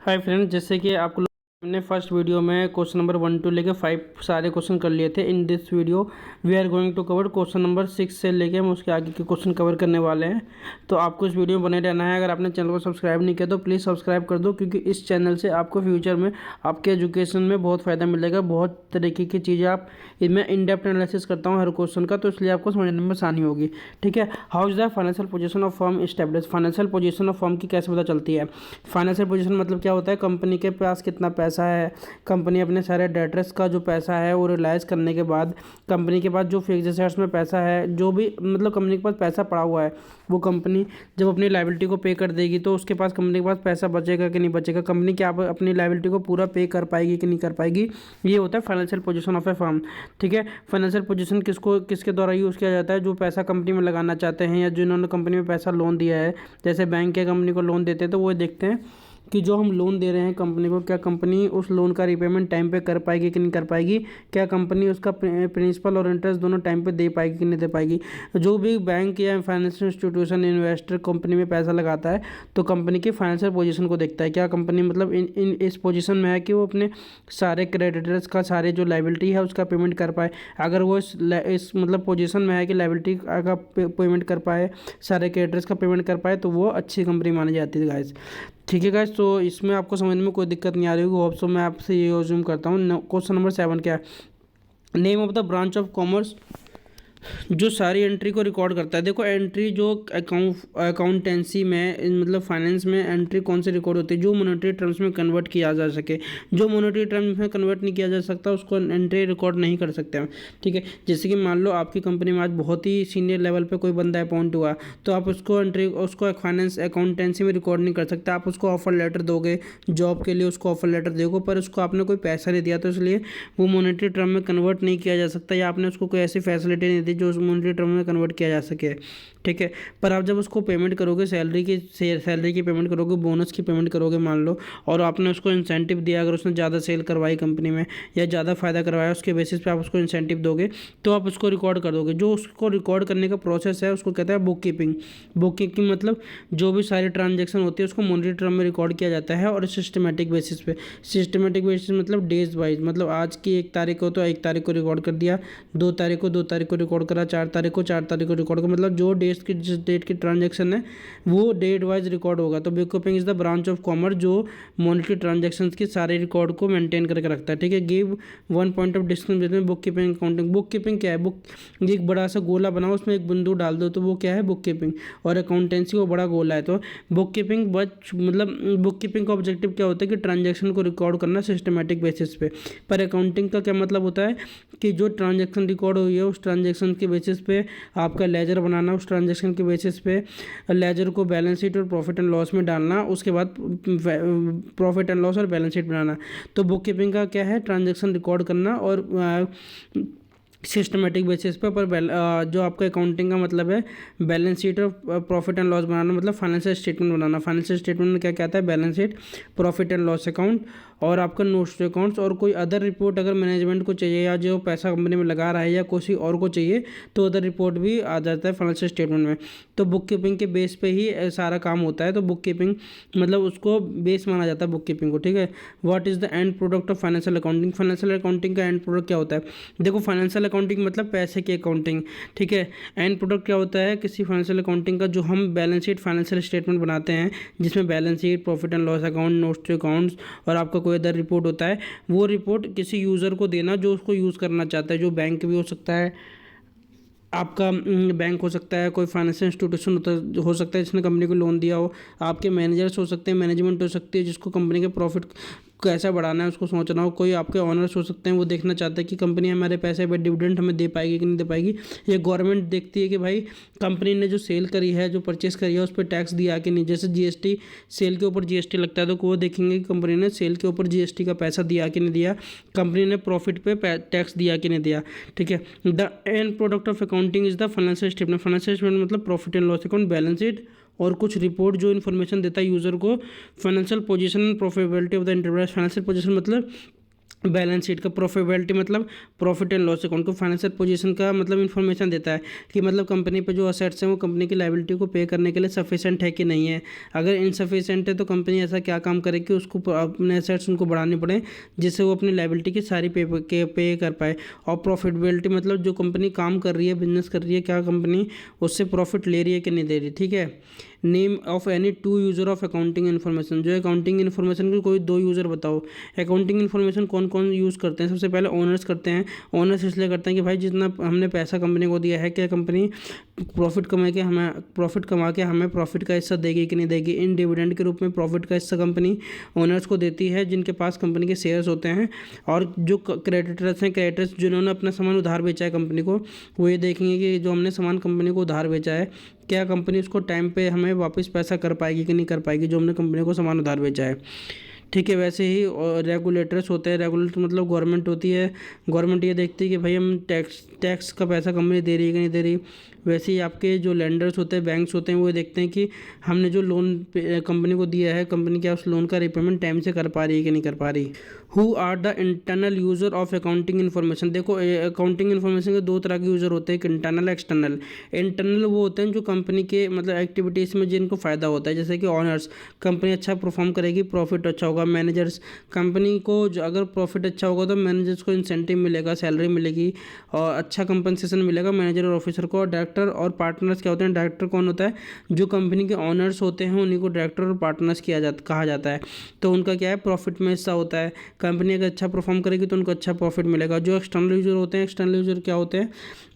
Hi friends, जैसे कि आप लोग हमने फर्स्ट वीडियो में क्वेश्चन नंबर 1 टू लेके 5 सारे क्वेश्चन कर लिए थे। In this video we are going to cover question number 6 से लेके हम उसके आगे के क्वेश्चन कवर करने वाले हैं। तो आपको इस वीडियो में बने रहना है। अगर आपने चैनल को सब्सक्राइब नहीं किया तो प्लीज़ सब्सक्राइब कर दो, क्योंकि इस चैनल से आपको फ्यूचर में आपके एजुकेशन में बहुत फ़ायदा मिलेगा। बहुत तरीके की चीज़ें आप इनमें इन डेप्थ एनालिसिस करता हूँ हर क्वेश्चन का, तो इसलिए आपको समझने में आसानी होगी। ठीक है। How is the financial position of firm establish. Financial position of firm की कैसे पता चलती है। फाइनेंशियल पोजीशन मतलब क्या होता है, कंपनी के पास कितना पैसा है, कंपनी अपने सारे डेटर्स का जो पैसा है वो रियलाइज़ करने के बाद कंपनी के पास जो फिक्स्ड एसेट्स में पैसा है, जो भी मतलब कंपनी के पास पैसा पड़ा हुआ है, वो कंपनी जब अपनी लायबिलिटी को पे कर देगी तो उसके पास कंपनी के पास पैसा बचेगा कि नहीं बचेगा, कंपनी क्या अपनी लायबिलिटी को पूरा पे कर पाएगी कि नहीं कर पाएगी। ये होता है financial position of A firm. ठीक है। फाइनेंशियल पोजीशन किसके द्वारा यूज़ किया जाता है, जो पैसा कंपनी में लगाना चाहते हैं या जिन्होंने कंपनी में पैसा लोन दिया है। जैसे बैंक के कंपनी को लोन देते हैं तो वो देखते हैं कि जो हम लोन दे रहे हैं कंपनी को, क्या कंपनी उस लोन का रिपेमेंट टाइम पे कर पाएगी कि नहीं कर पाएगी, क्या कंपनी उसका प्रिंसिपल और इंटरेस्ट दोनों टाइम पे दे पाएगी कि नहीं दे पाएगी। जो भी बैंक या फाइनेंशियल इंस्टीट्यूशन इन्वेस्टर कंपनी में पैसा लगाता है तो कंपनी की फाइनेंशियल पोजीशन को देखता है। क्या कंपनी मतलब इस पोजीशन में है कि वो अपने सारे क्रेडिटर्स का सारे जो लाइबिलिटी है उसका पेमेंट कर पाए। अगर वो इस मतलब पोजीशन में है कि लाइबिलिटी का पेमेंट कर पाए, सारे क्रेडिटर्स का पेमेंट कर पाए, तो वो अच्छी कंपनी मानी जाती है गाइस। ठीक है गाइस, तो इसमें आपको समझने में कोई दिक्कत नहीं आ रही होगी। Hope so. मैं आपसे ये अज्यूम करता हूँ। क्वेश्चन नंबर 7 क्या है, name of the branch of commerce जो सारी एंट्री को रिकॉर्ड करता है। देखो एंट्री जो अकाउंटेंसी में मतलब फाइनेंस में एंट्री कौन से रिकॉर्ड होती है, जो मॉनेटरी टर्म्स में कन्वर्ट किया जा सके। जो मॉनेटरी टर्म्स में कन्वर्ट नहीं किया जा सकता उसको एंट्री रिकॉर्ड नहीं कर सकते हम। ठीक है। जैसे कि मान लो आपकी कंपनी में आज बहुत ही सीनियर लेवल पे कोई बंदा अपॉइंट हुआ, तो आप उसको फाइनेंस अकाउंटेंसी में रिकॉर्ड नहीं कर सकते। आप उसको ऑफर लेटर दोगे जॉब के लिए, उसको ऑफर लेटर दोगे, पर उसको आपने कोई पैसा नहीं दिया तो इसलिए वो मॉनेटरी टर्म में कन्वर्ट नहीं किया जा सकता, या आपने उसको कोई ऐसी फैसिलिटी नहीं दी जो उस मॉनेटरी टर्म में कन्वर्ट किया जा सके। ठीक है। पर आप जब उसको पेमेंट करोगे, सैलरी की पेमेंट करोगे, बोनस की पेमेंट करोगे मान लो, और आपने उसको इंसेंटिव दिया, अगर उसने ज़्यादा सेल करवाई कंपनी में या ज़्यादा फ़ायदा करवाया, उसके बेसिस पे आप उसको इंसेंटिव दोगे, तो आप उसको रिकॉर्ड कर दोगे। जो उसको रिकॉर्ड करने का प्रोसेस है उसको कहता है बुक कीपिंग। बुक कीपिंग मतलब जो भी सारी ट्रांजेक्शन होती है उसको मॉनेटरी टर्म में रिकॉर्ड किया जाता है, और सिस्टमेटिक बेसिस पे। सिस्टमेटिक बेसिस मतलब डेज वाइज, मतलब आज की 1 तारीख हो तो 1 तारीख को रिकॉर्ड कर दिया, 2 तारीख को 2 तारीख को रिकॉर्ड करा, 4 तारीख को 4 तारीख को रिकॉर्ड करा, मतलब जो जिस डेट की ट्रांजैक्शन है वो डेट वाइज रिकॉर्ड होगा। तो book keeping is the branch of commerce जो मॉनेटरी ट्रांजैक्शंस की सारे रिकॉर्ड को मेंटेन करके रखता है। ठीक है। Give 1 point of discussion between book keeping accounting. Book keeping क्या है, एक बड़ा सा गोला बनाओ, उसमें एक बिंदु डाल दो, तो वो क्या है बुक कीपिंग। और अकाउंटेंसी वो बड़ा गोला है। तो बुक कीपिंग मतलब बुक कीपिंग का ऑब्जेक्टिव क्या होता है कि ट्रांजैक्शन को रिकॉर्ड करना सिस्टमेटिक बेसिस पे। पर अकाउंटिंग का क्या मतलब होता है कि जो ट्रांजैक्शन रिकॉर्ड हुई है उस ट्रांजैक्शन के बेसिस पे आपका लेजर बनाना, उस ट्रांजैक्शन के बेसिस पे लेजर को बैलेंस शीट और प्रॉफिट एंड लॉस में डालना, उसके बाद प्रॉफिट एंड लॉस और बैलेंस शीट बनाना। तो बुक कीपिंग का क्या है, ट्रांजैक्शन रिकॉर्ड करना और सिस्टमेटिक बेसिस पे। पर जो आपका अकाउंटिंग का मतलब है बैलेंस शीट और प्रॉफिट एंड लॉस बनाना, मतलब फाइनेंशियल स्टेटमेंट बनाना। फाइनेंशियल स्टेटमेंट में क्या कहता है, balance sheet, profit and loss account और आपका नोट्स टू अकाउंट्स, और कोई अदर रिपोर्ट अगर मैनेजमेंट को चाहिए या जो पैसा कंपनी में लगा रहा है या किसी और को चाहिए तो अदर रिपोर्ट भी आ जाता है फाइनेंशियल स्टेटमेंट में। तो बुक कीपिंग के बेस पे ही सारा काम होता है। तो बुक कीपिंग मतलब उसको बेस माना जाता है बुक कीपिंग को। ठीक है। What is the end product of financial accounting. Financial accounting का एंड प्रोडक्ट क्या होता है। देखो फाइनेंशियल अकाउंटिंग मतलब पैसे की अकाउंटिंग। ठीक है। एंड प्रोडक्ट क्या होता है किसी फाइनेंशियल अकाउंटिंग का, जो हम बैलेंस शीट फाइनेंशियल स्टेटमेंट बनाते हैं जिसमें balance sheet, profit and loss account, notes to accounts और आपका कोई अदर रिपोर्ट होता है, वो रिपोर्ट किसी यूज़र को देना जो उसको यूज़ करना चाहता है। जो बैंक भी हो सकता है, आपका बैंक हो सकता है, कोई फाइनेंशियल इंस्टीट्यूशन हो सकता है जिसने कंपनी को लोन दिया हो, आपके मैनेजर्स हो सकते हैं, मैनेजमेंट हो सकती है जिसको कंपनी के प्रॉफिट कैसा बढ़ाना है उसको सोचना हो, कोई आपके ऑनर्स हो सकते हैं वो देखना चाहते हैं कि कंपनी हमारे पैसे पर डिविडेंड हमें दे पाएगी कि नहीं दे पाएगी। ये गवर्नमेंट देखती है कि भाई कंपनी ने जो सेल करी है, जो परचेस करी है, उस पर टैक्स दिया कि नहीं। जैसे जीएसटी, सेल के ऊपर जीएसटी लगता है तो वो देखेंगे कि कंपनी ने सेल के ऊपर जीएसटी का पैसा दिया कि नहीं दिया, कंपनी ने प्रॉफिट पे टैक्स दिया कि नहीं दिया। ठीक है। The end product of accounting is the financial statement. Financial statement मतलब profit and loss account, balance sheet और कुछ रिपोर्ट जो इन्फॉर्मेशन देता है यूज़र को। Financial position and profitability of the enterprise. Financial position मतलब बैलेंस शीट का profitability मतलब प्रॉफिट एंड लॉस अकाउंट को फाइनेंशियल पोजीशन का मतलब इन्फॉर्मेशन देता है कि मतलब कंपनी पे जो असेट्स हैं वो कंपनी की लायबिलिटी को पे करने के लिए सफिशिएंट है कि नहीं है। अगर इनसफिशिएंट है तो कंपनी ऐसा क्या काम करे कि उसको अपने असेट्स उनको बढ़ाने पड़े जिससे वो अपनी लायबिलिटी की सारी पे कर पाए। और प्रॉफिटेबिलिटी मतलब जो कंपनी काम कर रही है, बिजनेस कर रही है, क्या कंपनी उससे प्रॉफिट ले रही है कि नहीं दे रही। ठीक है। Name of any two user of accounting information, जो अकाउंटिंग इन्फॉर्मेशन के कोई दो यूज़र बताओ। अकाउंटिंग इन्फॉर्मेशन कौन कौन यूज़ करते हैं? सबसे पहले ओनर्स करते हैं। ओनर्स इसलिए करते हैं कि भाई जितना हमने पैसा कंपनी को दिया है, क्या कंपनी प्रॉफिट कमा के हमें प्रॉफिट का हिस्सा देगी कि नहीं देगी। इन डिविडेंड के रूप में प्रॉफिट का हिस्सा कंपनी ओनर्स को देती है जिनके पास कंपनी के शेयर्स होते हैं। और जो क्रेडिटर्स हैं, क्रेडिटर्स जिन्होंने अपना सामान उधार बेचा है कंपनी को, वो ये देखेंगे कि जो हमने सामान कंपनी को उधार बेचा है क्या कंपनी उसको टाइम पे हमें वापस पैसा कर पाएगी कि नहीं कर पाएगी, जो हमने कंपनी को सामान उधार बेचा है। ठीक है। वैसे ही रेगुलेटर्स होते हैं। रेगुलेटर मतलब गवर्नमेंट होती है। गवर्नमेंट ये देखती है कि भाई हम टैक्स का पैसा कंपनी दे रही है कि नहीं दे रही। वैसे ही आपके जो लेंडर्स होते हैं, बैंक्स होते हैं, वो देखते हैं कि हमने जो लोन कंपनी को दिया है, कंपनी क्या उस लोन का रिपेमेंट टाइम से कर पा रही है कि नहीं कर पा रही। Who are the internal user of accounting information. देखो अकाउंटिंग इन्फॉर्मेशन के दो तरह के यूज़र होते हैं, एक इंटरनल एक्सटर्नल। इंटरनल वो होते हैं जो कंपनी के मतलब एक्टिविटीज़ में जिनको फ़ायदा होता है, जैसे कि ऑनर्स, कंपनी अच्छा परफॉर्म करेगी, प्रॉफिट अच्छा होगा। मैनेजर्स, कंपनी को जो अगर प्रॉफिट अच्छा होगा तो मैनेजर्स को इंसेंटिव मिलेगा, सैलरी मिलेगी और अच्छा कंपनसेशन मिलेगा मैनेजर और ऑफिसर को। डायरेक्टर और पार्टनर्स क्या होते हैं? डायरेक्टर कौन होता है? जो कंपनी के ऑनर्स होते हैं उन्हीं को डायरेक्टर और पार्टनर्स कहा जाता है। तो उनका क्या है? प्रॉफिट में हिस्सा होता है। कंपनी अगर अच्छा परफॉर्म करेगी तो उनको अच्छा प्रॉफिट मिलेगा। जो एक्सटर्नल यूजर होते हैं, एक्सटर्नल यूजर क्या होते हैं?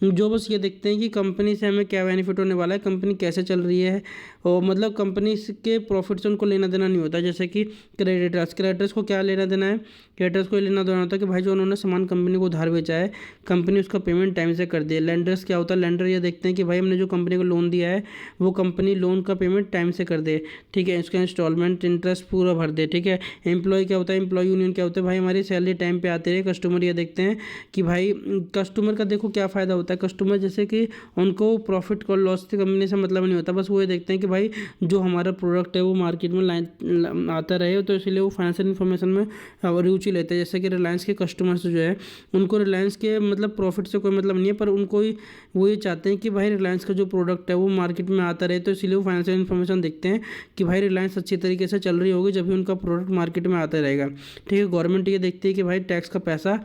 जो बस ये देखते हैं कि कंपनी से हमें क्या बेनिफिट होने वाला है, कंपनी कैसे चल रही है, और मतलब कंपनी के प्रॉफिट से उनको लेना देना नहीं होता। जैसे कि क्रेडिटर्स को क्या लेना देना है? क्रेडिटर्स को लेना देना होता है कि भाई जो उन्होंने सामान कंपनी को उधार बेचा है, कंपनी उसका पेमेंट टाइम से कर दे। लेंडर्स क्या होता है? लेंडर ये देखते हैं कि भाई हमने जो कंपनी को लोन दिया है वो कंपनी लोन का पेमेंट टाइम से कर दे। ठीक है, इसका इंस्टॉलमेंट इंटरेस्ट पूरा भर दे। ठीक है। एम्प्लॉय क्या होता है? एम्प्लॉय यूनियन क्या होता है? भाई हमारी सैलरी टाइम पे आती रहे। कस्टमर ये देखते हैं कि भाई कस्टमर का देखो क्या फ़ायदा होता है। कस्टमर जैसे कि उनको प्रॉफिट और लॉस की कंपनी से मतलब नहीं होता, बस वो ये देखते हैं कि भाई जो हमारा प्रोडक्ट है वो मार्केट में आता रहे, तो इसलिए वो फाइनेंशियल इन्फॉर्मेशन में रुचि लेते हैं। जैसे कि रिलायंस के कस्टमर्स जो है उनको रिलायंस के मतलब प्रॉफिट से कोई मतलब नहीं है, पर उनको वो ये चाहते हैं कि भाई रिलायंस का जो प्रोडक्ट है वो मार्केट में आता रहे, तो इसलिए वो फाइनेंशियल इन्फॉर्मेशन देखते हैं कि भाई रिलायंस अच्छी तरीके से चल रही होगी जब भी उनका प्रोडक्ट मार्केट में आता रहेगा। ठीक है। गवर्नमेंट ये देखती है कि भाई टैक्स का पैसा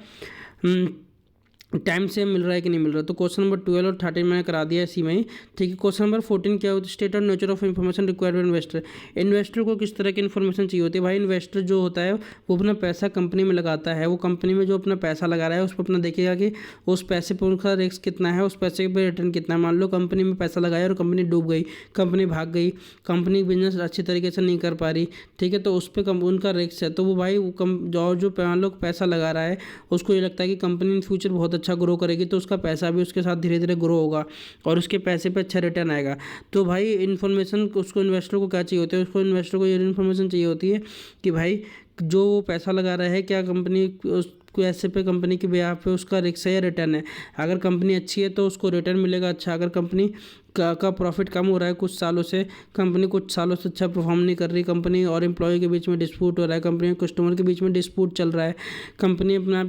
टाइम से मिल रहा है कि नहीं मिल रहा। तो क्वेश्चन नंबर 12 और 13 मैंने करा दिया इसी में ही। ठीक है। क्वेश्चन नंबर 14 क्या होता है? स्टेट और nature of information required investor. Investor को किस तरह की इन्फॉर्मेशन चाहिए होती है? भाई इन्वेस्टर जो होता है वो अपना पैसा कंपनी में लगाता है, वो कंपनी में जो अपना पैसा लगा रहा है उस पर अपना देखेगा कि उस पैसे पर उनका रिस्क कितना है, उस पैसे पर रिटर्न कितना है। मान लो कंपनी में पैसा लगाया और कंपनी डूब गई, कंपनी भाग गई, कंपनी बिजनेस अच्छी तरीके से नहीं कर पा रही। ठीक है। तो उस पर उनका रिस्क है, तो वो भाई जो मान लो पैसा लगा रहा है उसको ये लगता है कि कंपनी इन फ्यूचर बहुत अच्छा ग्रो करेगी, तो उसका पैसा भी उसके साथ धीरे धीरे ग्रो होगा और उसके पैसे पे अच्छा रिटर्न आएगा। तो भाई इन्फॉर्मेशन उसको इन्वेस्टर को क्या चाहिए होती है? उसको इन्वेस्टर को ये इन्फॉर्मेशन चाहिए होती है कि भाई जो वो पैसा लगा रहा है क्या कंपनी कोई ऐसे पे कंपनी के ब्याह पे उसका रिस्क है या रिटर्न है। अगर कंपनी अच्छी है तो उसको रिटर्न मिलेगा अच्छा। अगर कंपनी का प्रॉफिट कम हो रहा है कुछ सालों से, कंपनी कुछ सालों से अच्छा परफॉर्म नहीं कर रही, कंपनी और एम्प्लॉय के बीच में डिस्प्यूट हो रहा है, कंपनी और कस्टमर के बीच में डिस्प्यूट चल रहा है, कंपनी अपना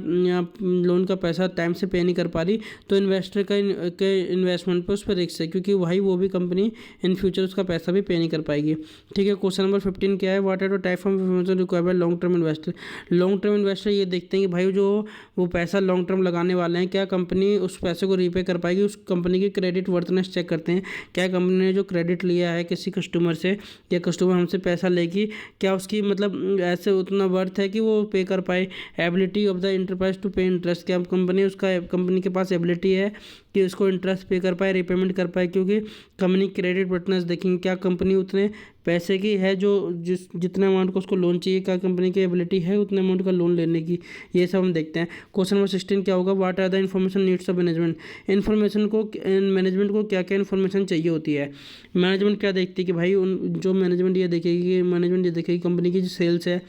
लोन का पैसा टाइम से पे नहीं कर पा रही, तो इन्वेस्टर के इन्वेस्टमेंट पर उस पर रिस्क है, क्योंकि भाई वो भी कंपनी इन फ्यूचर उसका पैसा भी पे नहीं कर पाएगी। ठीक है। क्वेश्चन नंबर 15 क्या है? What are the type of information required by long term investor. Long term investor ये देखते हैं कि भाई जो वो पैसा लॉन्ग टर्म लगाने वाले हैं क्या कंपनी उस पैसे को रीपे कर पाएगी। उस कंपनी की क्रेडिट वर्थनेस चेक करते हैं, क्या कंपनी ने जो क्रेडिट लिया है किसी कस्टमर से, या कस्टमर हमसे पैसा लेगी, क्या उसकी मतलब ऐसे उतना वर्थ है कि वो पे कर पाए। Ability of the enterprise to pay interest, क्या कंपनी के पास एबिलिटी है कि उसको इंटरेस्ट पे कर पाए, रिपेमेंट कर पाए, क्योंकि कंपनी क्रेडिट वर्टनेस देखेंगे क्या कंपनी उतने पैसे की है जो जितने अमाउंट को उसको लोन चाहिए, क्या कंपनी की एबिलिटी है उतने अमाउंट का लोन लेने की, ये सब हम देखते हैं। क्वेश्चन नंबर 16 क्या होगा? What are the information needs of management. Management को क्या क्या इन्फॉर्मेशन चाहिए होती है? मैनेजमेंट क्या देखती है कि भाई मैनेजमेंट ये देखेगी कंपनी की जो सेल्स है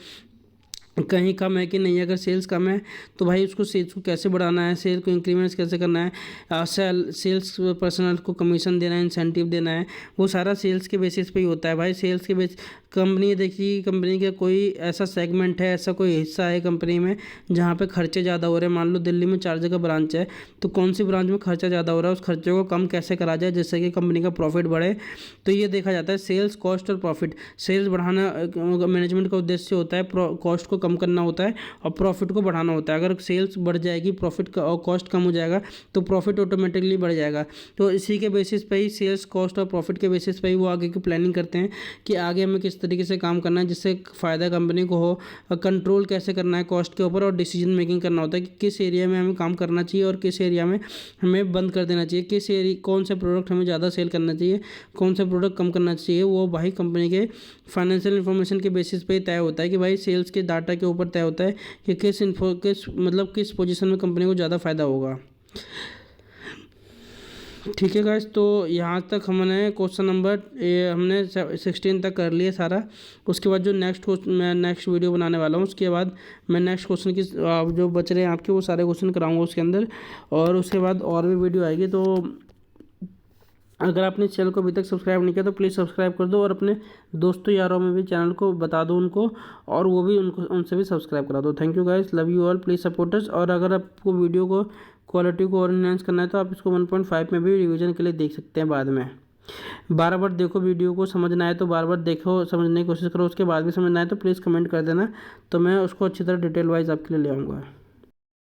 कहीं कम है कि नहीं। अगर सेल्स कम है तो भाई उसको सेल्स को कैसे बढ़ाना है, सेल को इंक्रीमेंट्स कैसे करना है, सेल्स पर्सनल को कमीशन देना है, इंसेंटिव देना है, वो सारा सेल्स के बेसिस पे ही होता है भाई। सेल्स के बेस कंपनी देखिए, कंपनी का कोई ऐसा सेगमेंट है, ऐसा कोई हिस्सा है कंपनी में जहाँ पे खर्चे ज़्यादा हो रहे हैं। मान लो दिल्ली में 4 जगह ब्रांच है, तो कौन सी ब्रांच में खर्चा ज़्यादा हो रहा है, उस खर्चे को कम कैसे करा जाए जिससे कि कंपनी का प्रॉफिट बढ़े। तो ये देखा जाता है सेल्स, कॉस्ट और प्रॉफिट। सेल्स बढ़ाना मैनेजमेंट का उद्देश्य होता है, कॉस्ट को कम करना होता है और प्रॉफिट को बढ़ाना होता है। अगर सेल्स बढ़ जाएगी, प्रॉफिट का और कॉस्ट कम हो जाएगा तो प्रॉफिट ऑटोमेटिकली बढ़ जाएगा। तो इसी के बेसिस पे ही, सेल्स, कॉस्ट और प्रॉफिट के बेसिस पे ही वो आगे की प्लानिंग करते हैं कि आगे हमें किस तरीके से काम करना है जिससे फ़ायदा कंपनी को हो, कंट्रोल कैसे करना है कॉस्ट के ऊपर, और डिसीजन मेकिंग करना होता है कि किस एरिया में हमें काम करना चाहिए और किस एरिया में हमें बंद कर देना चाहिए, किस एरिया कौन से प्रोडक्ट हमें ज़्यादा सेल करना चाहिए, कौन सा प्रोडक्ट कम करना चाहिए। वो भाई कंपनी के फाइनेंशियल इन्फॉर्मेशन के बेसिस पे तय होता है कि भाई सेल्स के डाटा के ऊपर तय होता है कि किस पोजीशन में कंपनी को ज़्यादा फायदा होगा। ठीक है गाइस, तो यहाँ तक हमने क्वेश्चन नंबर हमने 16 तक कर लिया सारा। उसके बाद जो मैं नेक्स्ट वीडियो बनाने वाला हूँ, उसके बाद मैं नेक्स्ट क्वेश्चन की जो बच रहे हैं आपके वो सारे क्वेश्चन कराऊंगा उसके अंदर, और उसके बाद और भी वीडियो आएगी। तो अगर आपने चैनल को अभी तक सब्सक्राइब नहीं किया तो प्लीज़ सब्सक्राइब कर दो, और अपने दोस्तों यारों में भी चैनल को बता दो उनको, और वो भी उनसे भी सब्सक्राइब करा दो। Thank you guys, love you all, please support us. और अगर आपको वीडियो को क्वालिटी को और इन्हेंस करना है तो आप इसको 1.5 में भी रिवीजन के लिए देख सकते हैं बाद में। बार बार देखो वीडियो को, समझना है तो बार बार देखो, समझने की कोशिश करो, उसके बाद भी समझना है तो प्लीज़ कमेंट कर देना, तो मैं उसको अच्छी तरह डिटेल वाइज आपके लिए ले आऊँगा।